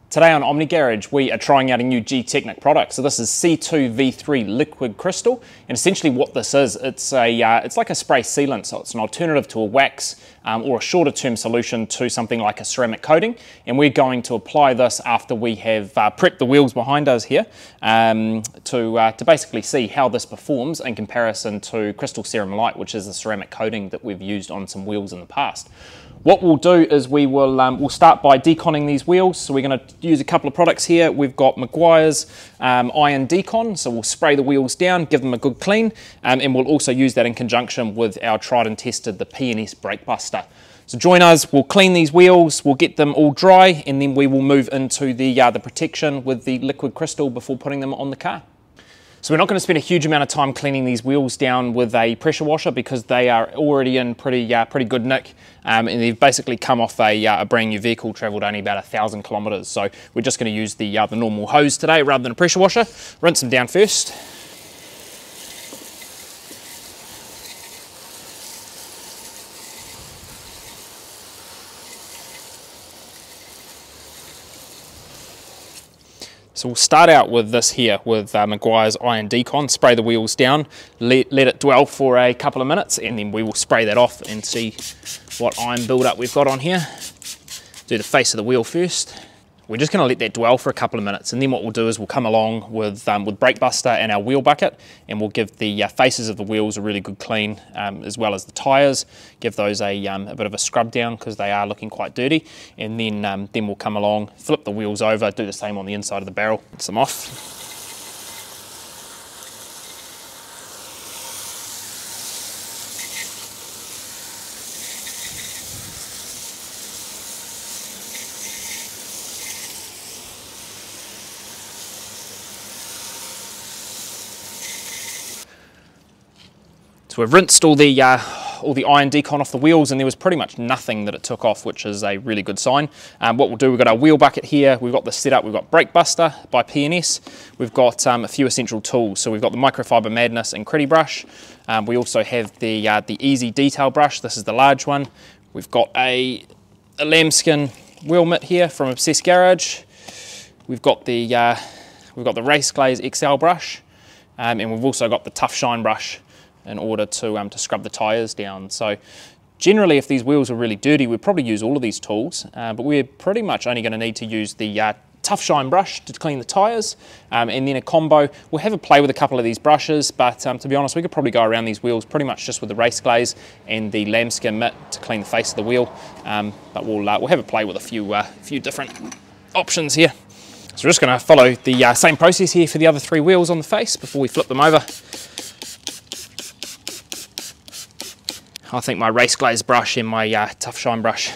Today on Omni Garage, we are trying out a new GTECHNIQ product. So this is C2v3 Liquid Crystal, and essentially what this is, it's like a spray sealant. So it's an alternative to a wax or a shorter term solution to something like a ceramic coating. And we're going to apply this after we have prepped the wheels behind us here to basically see how this performs in comparison to Crystal Serum Light, which is the ceramic coating that we've used on some wheels in the past. What we'll do is we'll start by deconning these wheels. So we're going to use a couple of products here. We've got Mcguire's iron decon, so we'll spray the wheels down, give them a good clean, and we'll also use that in conjunction with our tried and tested, the P&S Brake Buster. So join us, we'll clean these wheels, we'll get them all dry, and then we will move into the protection with the liquid crystal before putting them on the car. So we're not going to spend a huge amount of time cleaning these wheels down with a pressure washer because they are already in pretty good nick, and they've basically come off a brand new vehicle, travelled only about 1,000 kilometres. So we're just going to use the normal hose today rather than a pressure washer. Rinse them down first. So we'll start out with this here with Mcguire's iron decon, spray the wheels down, let it dwell for a couple of minutes, and then we will spray that off and see what iron build-up we've got on here. Do the face of the wheel first. We're just going to let that dwell for a couple of minutes, and then what we'll do is we'll come along with Brake Buster and our wheel bucket, and we'll give the faces of the wheels a really good clean, as well as the tyres. Give those a bit of a scrub down because they are looking quite dirty, and then we'll come along, flip the wheels over, do the same on the inside of the barrel, rinse them off. So we've rinsed all the iron decon off the wheels, and there was pretty much nothing that it took off, which is a really good sign. What we'll do, we've got our wheel bucket here, we've got the setup, we've got Brake Buster by P&S, we've got a few essential tools. So we've got the Microfiber Madness and Critty brush. We also have the Easy Detail brush. This is the large one. We've got a lambskin wheel mitt here from Obsessed Garage. We've got the Race Glaze XL brush, and we've also got the Tough Shine brush in order to scrub the tyres down. So generally, if these wheels are really dirty, we'd probably use all of these tools, but we're pretty much only going to need to use the Tough Shine brush to clean the tyres, and then a combo. We'll have a play with a couple of these brushes, but to be honest, we could probably go around these wheels pretty much just with the Race Glaze and the lambskin mitt to clean the face of the wheel, but we'll have a play with a few different options here. So we're just going to follow the same process here for the other three wheels on the face before we flip them over. I think my Race Glaze brush and my Tough Shine brush,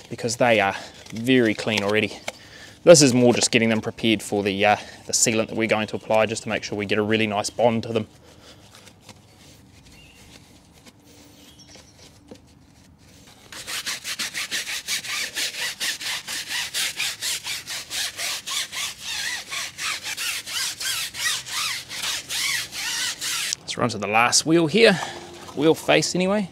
because they are very clean already. This is more just getting them prepared for the sealant that we're going to apply, just to make sure we get a really nice bond to them. Let's run to the last wheel here, wheel face anyway.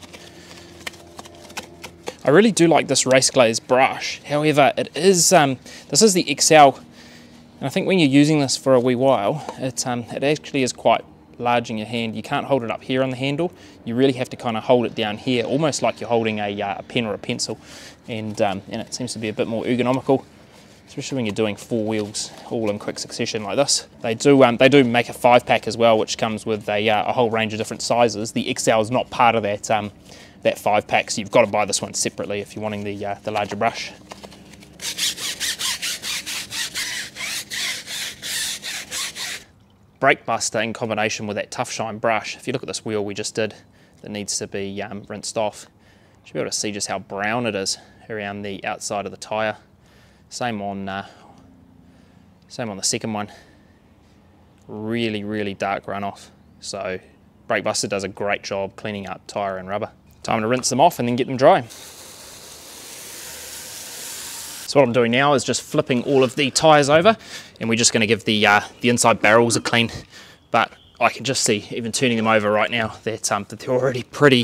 I really do like this Race Glaze brush. However, it is this is the XL, and I think when you're using this for a wee while, it actually is quite large in your hand. You can't hold it up here on the handle. You really have to kind of hold it down here, almost like you're holding a pen or a pencil, and it seems to be a bit more ergonomical, especially when you're doing four wheels all in quick succession like this. They do make a 5-pack as well, which comes with a whole range of different sizes. The XL is not part of that 5-pack, so you've got to buy this one separately if you're wanting the larger brush. Brake Buster in combination with that Tough Shine brush. If you look at this wheel we just did that needs to be rinsed off, you should be able to see just how brown it is around the outside of the tyre. Same on the second one. Really dark runoff. So Brake Buster does a great job cleaning up tyre and rubber. Time to rinse them off and then get them dry. So what I'm doing now is just flipping all of the tyres over, and we're just going to give the inside barrels a clean. But I can just see, even turning them over right now, that they're already pretty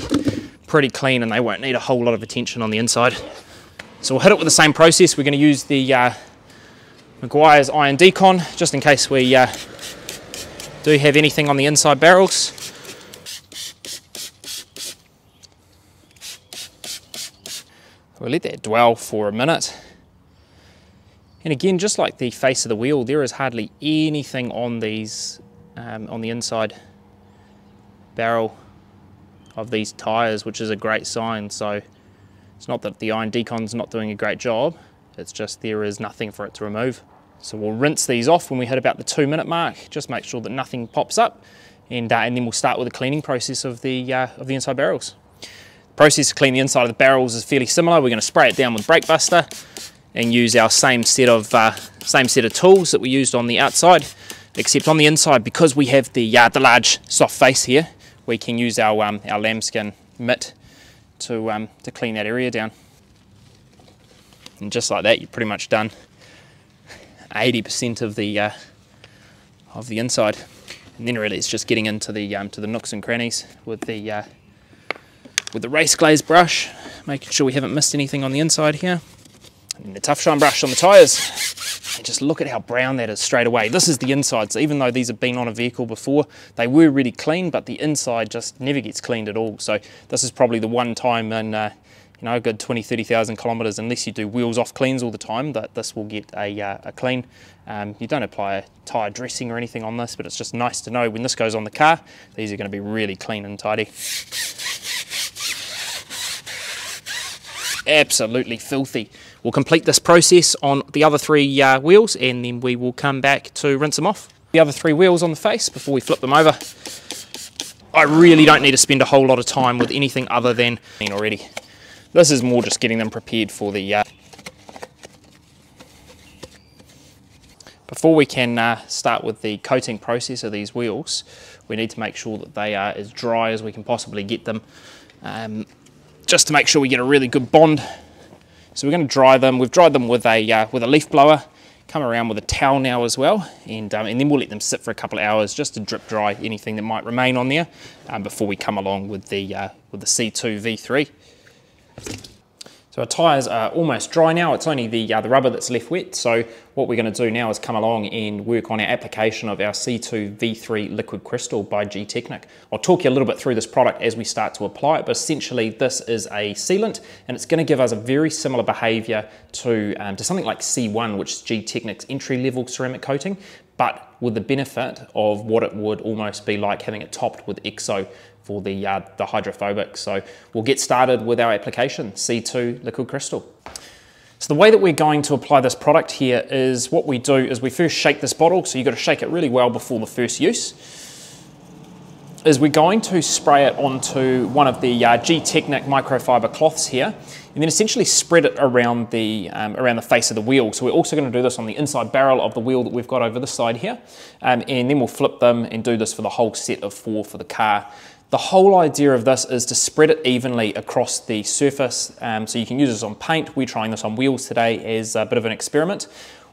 clean, and they won't need a whole lot of attention on the inside. So we'll hit it with the same process. We're going to use the Mcguire's iron decon, just in case we do have anything on the inside barrels. We'll let that dwell for a minute. And again, just like the face of the wheel, there is hardly anything on these, on the inside barrel of these tyres, which is a great sign. So it's not that the iron decon's not doing a great job, it's just there is nothing for it to remove. So we'll rinse these off when we hit about the 2-minute mark, just make sure that nothing pops up, and then we'll start with the cleaning process of the inside barrels. The process to clean the inside of the barrels is fairly similar. We're going to spray it down with brake buster and use our same set of tools that we used on the outside, except on the inside, because we have the large soft face here, we can use our lambskin mitt to clean that area down. And just like that, you're pretty much done 80% of the inside. And then really it's just getting into the nooks and crannies with the race glaze brush, making sure we haven't missed anything on the inside here. And the tough shine brush on the tyres. And just look at how brown that is straight away. This is the inside, so even though these have been on a vehicle before, they were really clean, but the inside just never gets cleaned at all. So this is probably the one time in a good 20-30,000 kilometres, unless you do wheels off cleans all the time, that this will get a clean. You don't apply a tyre dressing or anything on this, but it's just nice to know when this goes on the car, these are going to be really clean and tidy. Absolutely filthy. We'll complete this process on the other 3 wheels, and then we will come back to rinse them off. The other 3 wheels on the face before we flip them over. I really don't need to spend a whole lot of time with anything other than already. This is more just getting them prepared for the... Before we can start with the coating process of these wheels, we need to make sure that they are as dry as we can possibly get them, just to make sure we get a really good bond. So we're going to dry them. We've dried them with a leaf blower. Come around with a towel now as well, and then we'll let them sit for a couple of hours just to drip dry anything that might remain on there before we come along with the C2v3. So our tyres are almost dry now. It's only the rubber that's left wet. So what we're going to do now is come along and work on our application of our C2v3 Liquid Crystal by GTECHNIQ. I'll talk you a little bit through this product as we start to apply it, but essentially this is a sealant, and it's going to give us a very similar behaviour to something like C1, which is GTECHNIQ's entry-level ceramic coating, but with the benefit of what it would almost be like having it topped with EXO for the hydrophobic. So we'll get started with our application, C2 Liquid Crystal. So the way that we're going to apply this product here is, what we do is we first shake this bottle, so you've got to shake it really well before the first use. Is we're going to spray it onto one of the GTECHNIQ microfiber cloths here, and then essentially spread it around the face of the wheel. So we're also going to do this on the inside barrel of the wheel that we've got over this side here, and then we'll flip them and do this for the whole set of 4 for the car. The whole idea of this is to spread it evenly across the surface, so you can use this on paint. We're trying this on wheels today as a bit of an experiment.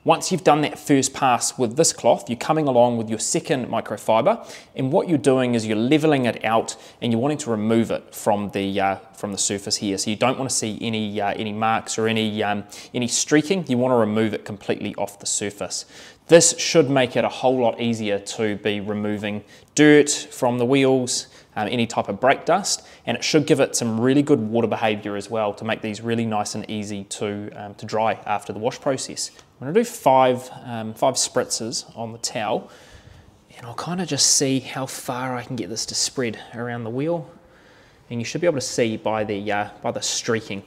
Once you've done that first pass with this cloth, you're coming along with your second microfiber, and what you're doing is you're leveling it out and you're wanting to remove it from the surface here. So you don't want to see any marks or any streaking. You want to remove it completely off the surface. This should make it a whole lot easier to be removing dirt from the wheels, any type of brake dust, and it should give it some really good water behaviour as well to make these really nice and easy to dry after the wash process. I'm going to do 5 spritzes on the towel, and I'll kind of just see how far I can get this to spread around the wheel, and you should be able to see by the streaking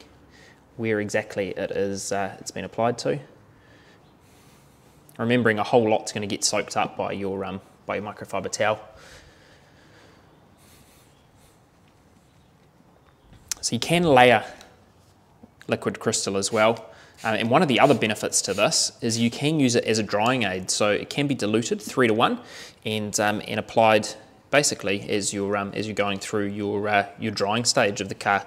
where exactly it is it's been applied to. Remembering a whole lot's going to get soaked up by your microfiber towel. So you can layer liquid crystal as well. And one of the other benefits to this is you can use it as a drying aid. So it can be diluted 3 to 1 and applied basically as you're going through your drying stage of the car,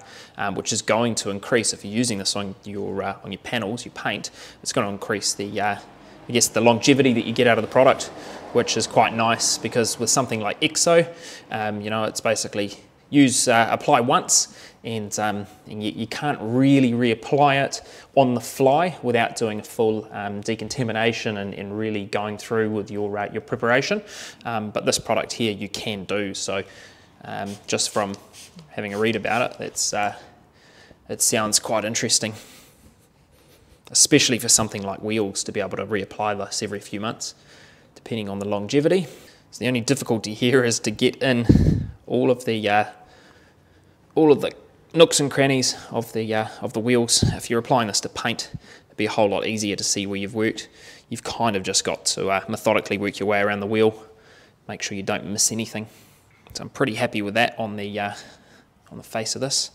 which is going to increase, if you're using this on your panels, your paint, it's going to increase the I guess the longevity that you get out of the product, which is quite nice, because with something like EXO, you know, it's basically apply once, and you can't really reapply it on the fly without doing a full decontamination and really going through with your preparation. But this product here you can do. So just from having a read about it, it sounds quite interesting, especially for something like wheels, to be able to reapply this every few months, depending on the longevity. So the only difficulty here is to get in all of the nooks and crannies of the wheels. If you're applying this to paint, it'd be a whole lot easier to see where you've worked. You've kind of just got to methodically work your way around the wheel, make sure you don't miss anything. So I'm pretty happy with that on the face of this.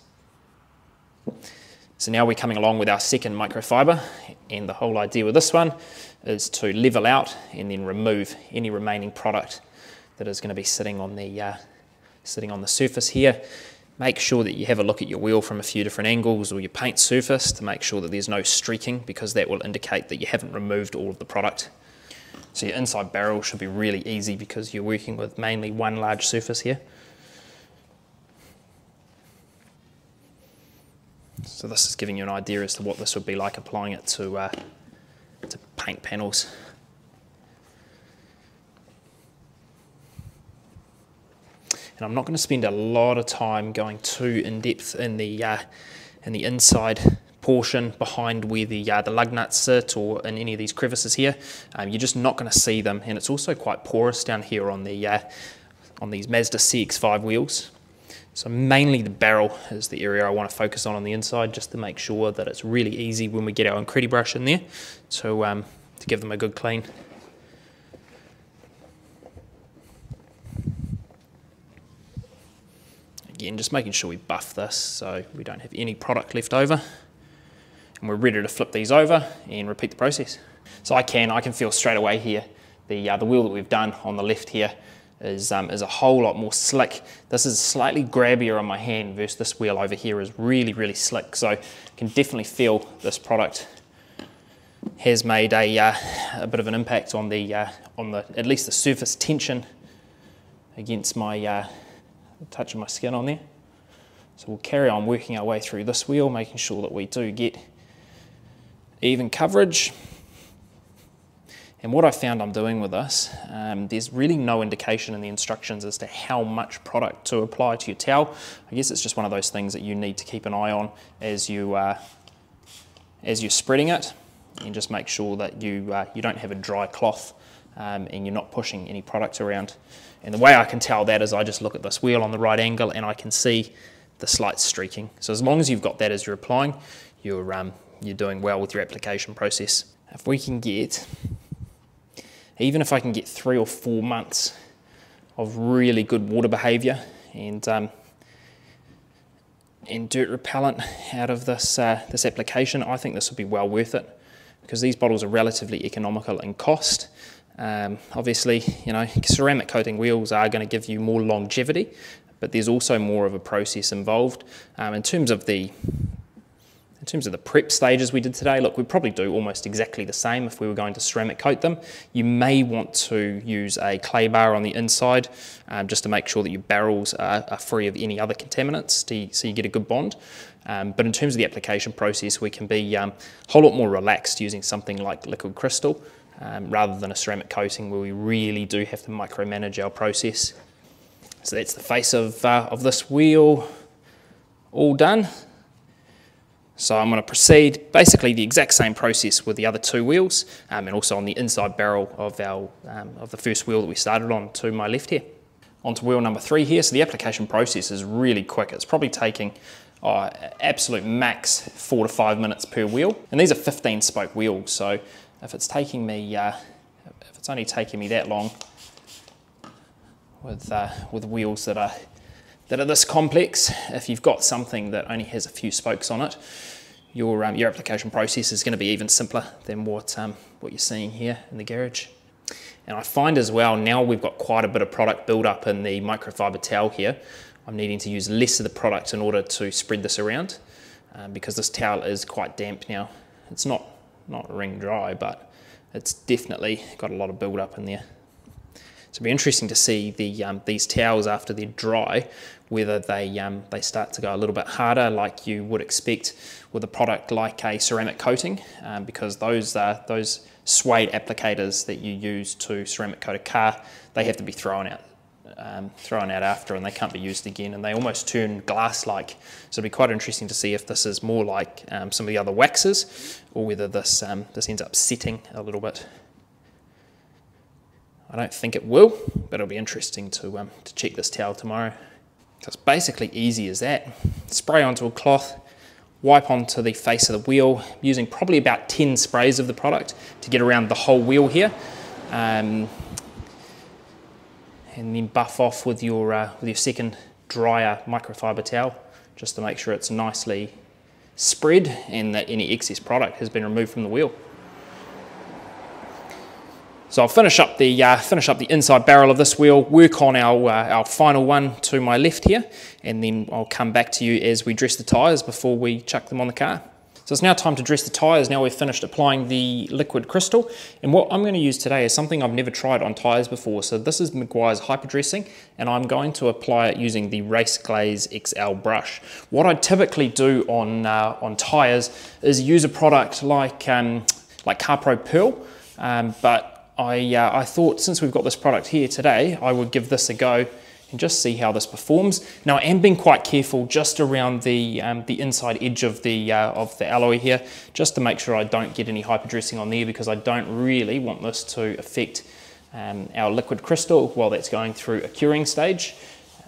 So now we're coming along with our second microfiber, and the whole idea with this one is to level out and then remove any remaining product that is going to be sitting on the surface here. Make sure that you have a look at your wheel from a few different angles, or your paint surface, to make sure that there's no streaking, because that will indicate that you haven't removed all of the product. So your inside barrel should be really easy because you're working with mainly one large surface here. So this is giving you an idea as to what this would be like applying it to paint panels. And I'm not going to spend a lot of time going too in depth in the inside portion behind where the lug nuts sit, or in any of these crevices here. You're just not going to see them, and it's also quite porous down here on these Mazda CX-5 wheels. So mainly the barrel is the area I want to focus on the inside, just to make sure that it's really easy when we get our Incredi brush in there to give them a good clean. Again, just making sure we buff this so we don't have any product left over. And we're ready to flip these over and repeat the process. So I can feel straight away here the wheel that we've done on the left here is a whole lot more slick. This is slightly grabbier on my hand versus this wheel over here is really, really slick. So I can definitely feel this product has made a bit of an impact on at least the surface tension against my touch of my skin on there. So we'll carry on working our way through this wheel, making sure that we do get even coverage. And what I found I'm doing with this, there's really no indication in the instructions as to how much product to apply to your towel. I guess it's just one of those things that you need to keep an eye on as you're spreading it, and just make sure that you don't have a dry cloth and you're not pushing any product around. And the way I can tell that is I just look at this wheel on the right angle and I can see the slight streaking. So as long as you've got that as you're applying, you're doing well with your application process. If we can get, even if I can get 3 or 4 months of really good water behaviour and dirt repellent out of this application, I think this would be well worth it, because these bottles are relatively economical in cost. Obviously, you know, ceramic coating wheels are going to give you more longevity, but there's also more of a process involved. In terms of the prep stages we did today, look, we'd probably do almost exactly the same if we were going to ceramic coat them. You may want to use a clay bar on the inside just to make sure that your barrels are free of any other contaminants, so you get a good bond. But in terms of the application process, we can be a whole lot more relaxed using something like liquid crystal rather than a ceramic coating where we really do have to micromanage our process. So that's the face of this wheel all done. So I'm going to proceed basically the exact same process with the other 2 wheels, and also on the inside barrel of the first wheel that we started on to my left here. On to wheel number 3 here. So the application process is really quick. It's probably taking absolute max 4 to 5 minutes per wheel, and these are 15 spoke wheels. So if it's only taking me that long with wheels that are this complex, if you've got something that only has a few spokes on it, your application process is going to be even simpler than what you're seeing here in the garage. And I find as well, now we've got quite a bit of product build up in the microfiber towel here, I'm needing to use less of the product in order to spread this around, because this towel is quite damp now. It's not wring dry, but it's definitely got a lot of build up in there. it'll be interesting to see these towels after they're dry, whether they start to go a little bit harder like you would expect with a product like a ceramic coating, because those suede applicators that you use to ceramic coat a car, they have to be thrown out after, and they can't be used again, and they almost turn glass-like. So it'll be quite interesting to see if this is more like some of the other waxes, or whether this ends up setting a little bit. I don't think it will, but it'll be interesting to check this towel tomorrow. So it's basically easy as that. Spray onto a cloth, wipe onto the face of the wheel, using probably about 10 sprays of the product to get around the whole wheel here. And then buff off with your second drier microfiber towel, just to make sure it's nicely spread and that any excess product has been removed from the wheel. So I'll finish up the inside barrel of this wheel, work on our final one to my left here, and then I'll come back to you as we dress the tyres before we chuck them on the car. So it's now time to dress the tyres. Now we've finished applying the liquid crystal, and what I'm going to use today is something I've never tried on tyres before. So this is Mcguire's Hyperdressing, and I'm going to apply it using the Race Glaze XL brush. What I typically do on tyres is use a product like CarPro Pearl, but I thought since we've got this product here today, I would give this a go and just see how this performs. Now I am being quite careful just around the inside edge of the alloy here, just to make sure I don't get any hyperdressing on there, because I don't really want this to affect our liquid crystal while that's going through a curing stage.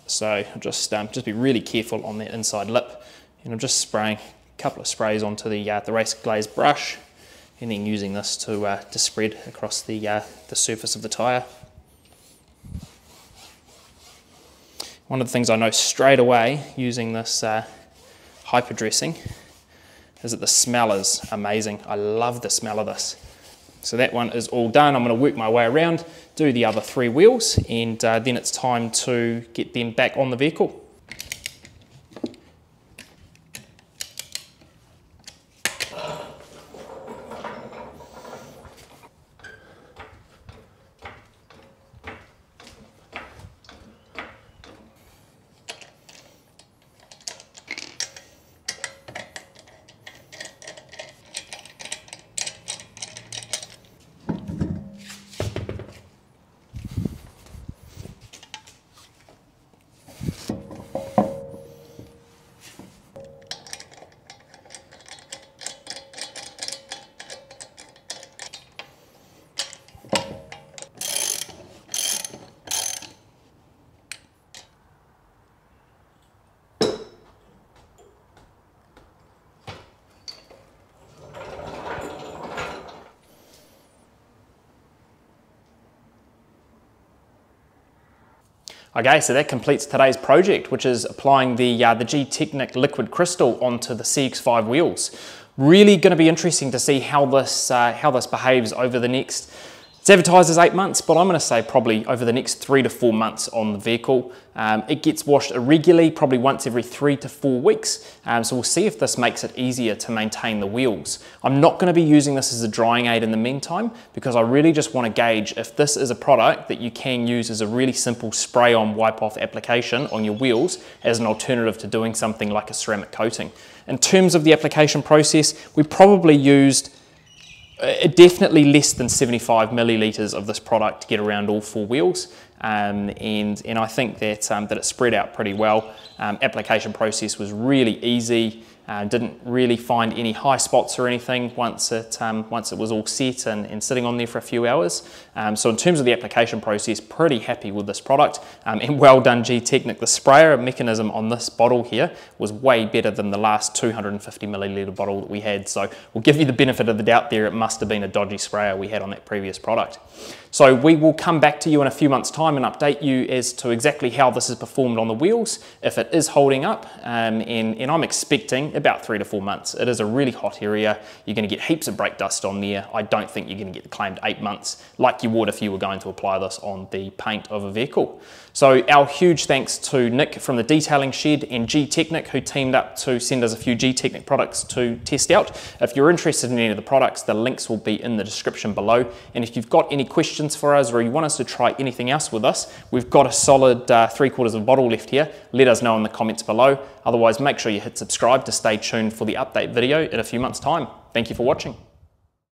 So I'll just be really careful on that inside lip, and I'm just spraying a couple of sprays onto the Race Glaze brush, and then using this to spread across the surface of the tyre. One of the things I know straight away using this hyperdressing is that the smell is amazing. I love the smell of this. So that one is all done. I'm going to work my way around, do the other 3 wheels, and then it's time to get them back on the vehicle. Okay, so that completes today's project, which is applying the GTECHNIQ Liquid Crystal onto the CX-5 wheels. Really going to be interesting to see how this behaves over the next, it's advertised as 8 months, but I'm going to say probably over the next 3 to 4 months on the vehicle. It gets washed irregularly, probably once every 3 to 4 weeks. So we'll see if this makes it easier to maintain the wheels. I'm not going to be using this as a drying aid in the meantime, because I really just want to gauge if this is a product that you can use as a really simple spray-on wipe-off application on your wheels as an alternative to doing something like a ceramic coating. In terms of the application process, we probably used definitely less than 75 millilitres of this product to get around all 4 wheels, and I think that it spread out pretty well. Application process was really easy. Didn't really find any high spots or anything once it was all set and sitting on there for a few hours. So in terms of the application process, pretty happy with this product, and well done GTECHNIQ. The sprayer mechanism on this bottle here was way better than the last 250 milliliter bottle that we had, so we'll give you the benefit of the doubt there. It must have been a dodgy sprayer we had on that previous product. So we will come back to you in a few months' time and update you as to exactly how this has performed on the wheels, if it is holding up, and I'm expecting about 3 to 4 months. It is a really hot area. You're going to get heaps of brake dust on there. I don't think you're going to get claimed 8 months like you would if you were going to apply this on the paint of a vehicle. So our huge thanks to Nick from the detailing shed and GTECHNIQ, who teamed up to send us a few GTECHNIQ products to test out. If you're interested in any of the products, the links will be in the description below. And if you've got any questions for us or you want us to try anything else with us, we've got a solid 3/4 of a bottle left here. Let us know in the comments below. Otherwise, make sure you hit subscribe to stay tuned for the update video in a few months' time. Thank you for watching.